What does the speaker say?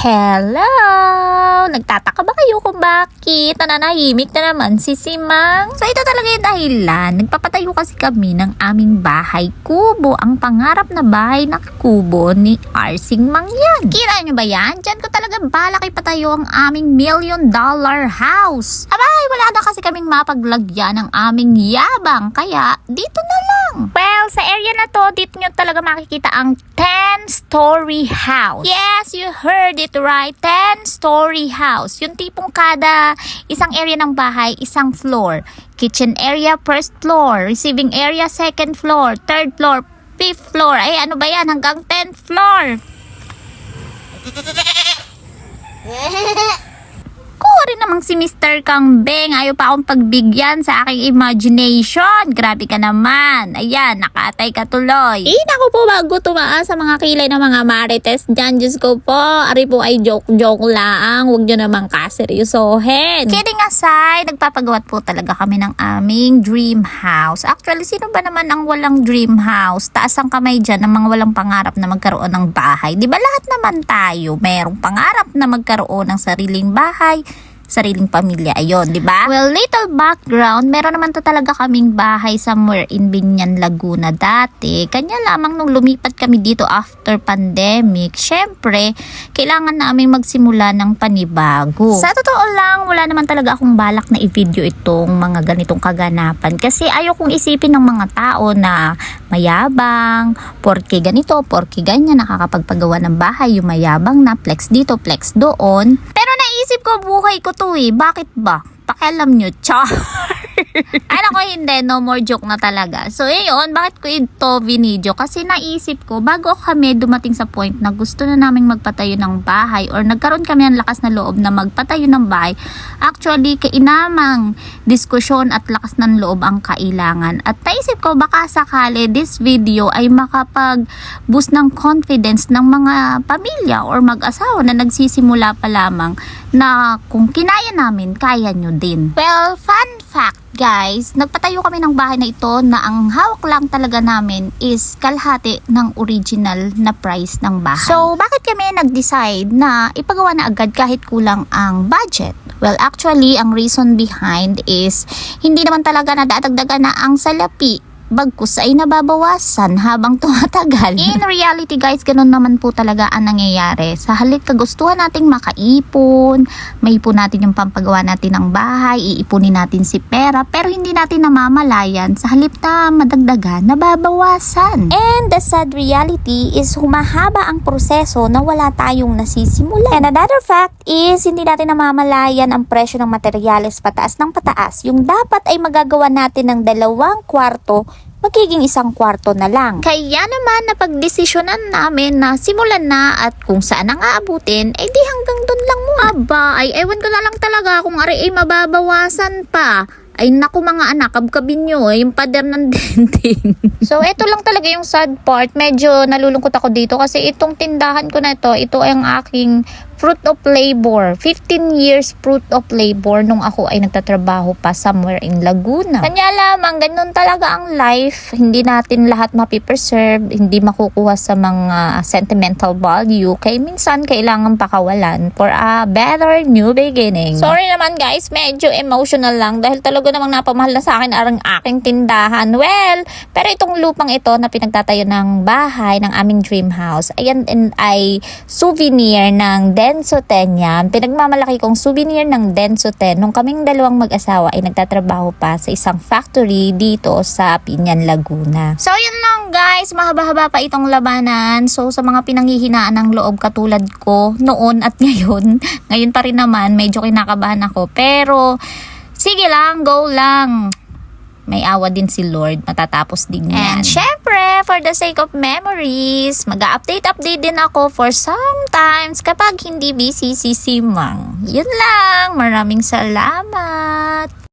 Hello! Nagtataka ba kayo kung bakit nananahimik na naman si Simang? So ito talaga yung dahilan. Nagpapatayo kasi kami ng aming bahay kubo. Ang pangarap na bahay na kubo ni Arsing Mang yan. Kira nyo ba yan? Diyan ko talaga balak ipatayo ang aming $1 million house. Abay, wala na kasi kaming mapaglagyan ng aming yabang. Kaya dito na lang. Well, sa area na to, dito nyo talaga makikita ang 10-story house. Yes, you heard it right. 10-story house. Yung tipong kada isang area ng bahay, isang floor. Kitchen area, first floor. Receiving area, second floor. Third floor, fifth floor. Ay, ano ba yan? Hanggang 10th floor. Kuha rin namang si Mr. Kambing. Ayaw pa akong pagbigyan sa aking imagination. Grabe ka naman. Ayan, nakatay ka tuloy. Naku po, bago tumaas sa mga kilay ng mga marites dyan. Diyos ko po, ari po ay joke-joke lang. Huwag nyo naman kaseryosohin. Kidding aside, nagpapagawat po talaga kami ng aming dream house. Actually, sino ba naman ang walang dream house? Taas ang kamay dyan ng mga walang pangarap na magkaroon ng bahay. Di ba lahat naman tayo merong pangarap na magkaroon ng sariling bahay, sariling pamilya, ayon, di ba? Well, little background, meron naman to talaga kaming bahay somewhere in Binyan, Laguna dati. Kanya lamang nung lumipat kami dito after pandemic, syempre, kailangan namin magsimula ng panibago. Sa totoo lang, wala naman talaga akong balak na i-video itong mga ganitong kaganapan kasi ayaw kong isipin ng mga tao na mayabang, porke ganito, porke ganyan, nakakapagpagawa ng bahay, yung mayabang na flex dito, flex doon. Pero naisip ko, buhay ko to eh. Bakit ba? Pakialam nyo, char. Ay nako, hindi, no more joke na talaga. So yun, bakit ko ito binidyo? Kasi naisip ko, bago kami dumating sa point na gusto na naming magpatayo ng bahay or nagkaroon kami ng lakas na loob na magpatayo ng bahay, actually, kainamang diskusyon at lakas ng loob ang kailangan. At naisip ko, baka sakali this video ay makapag-boost ng confidence ng mga pamilya or mag-asawa na nagsisimula pa lamang na kung kinaya namin, kaya nyo din. Well, fun fact guys, nagpatayo kami ng bahay na ito na ang hawak lang talaga namin is kalahati ng original na price ng bahay. So, bakit kami nag-decide na ipagawa na agad kahit kulang ang budget? Well, actually, ang reason behind is hindi naman talaga nadadagdagan na ang salapi. Bagkus ay nababawasan habang tumatagal. In reality guys, ganun naman po talaga ang nangyayari. Sa halip kagustuhan nating makaipon, maipon natin yung pampagawa natin ng bahay, iipunin natin si pera, pero hindi natin namamalayan sa halip na madagdagan, nababawasan. And the sad reality is humahaba ang proseso na wala tayong nasisimulan. And another fact is hindi natin namamalayan ang presyo ng materyales pataas ng pataas. Yung dapat ay magagawa natin ng 2 kwarto, magiging 1 kwarto na lang. Kaya naman napagdesisyonan namin na simulan na at kung saan ang aabutin, eh di hanggang doon lang mo. Aba, ay ewan ko na lang talaga kung ari ay mababawasan pa. Ay naku mga anak, kabkabin nyo, yung pader ng denting. So ito lang talaga yung sad part. Medyo nalulungkot ako dito kasi itong tindahan ko na ito ay ang aking fruit of labor. 15 years fruit of labor nung ako ay nagtatrabaho pa somewhere in Laguna. Kanya lamang, ganun talaga ang life. Hindi natin lahat mapipreserve, hindi makukuha sa mga sentimental value. Kaya minsan kailangan pakawalan for a better new beginning. Sorry naman guys, medyo emotional lang dahil talaga namang napamahal na sa akin ang aking tindahan. Well, pero itong lupang ito na pinagtatayo ng bahay ng aming dream house, ayan ay souvenir ng Denso 10 yan. Pinagmamalaki kong souvenir ng Denso 10 nung kaming dalawang mag-asawa ay nagtatrabaho pa sa isang factory dito sa Binyan, Laguna. So yun lang guys, mahaba-haba pa itong labanan. So sa mga pinanghihinaan ng loob katulad ko noon at ngayon pa rin naman, medyo kinakabahan ako. Pero sige lang, go lang. May awa din si Lord, matatapos din yan. And syempre, for the sake of memories, mag-update din ako for sometimes kapag hindi busy si Simang. Yun lang, maraming salamat.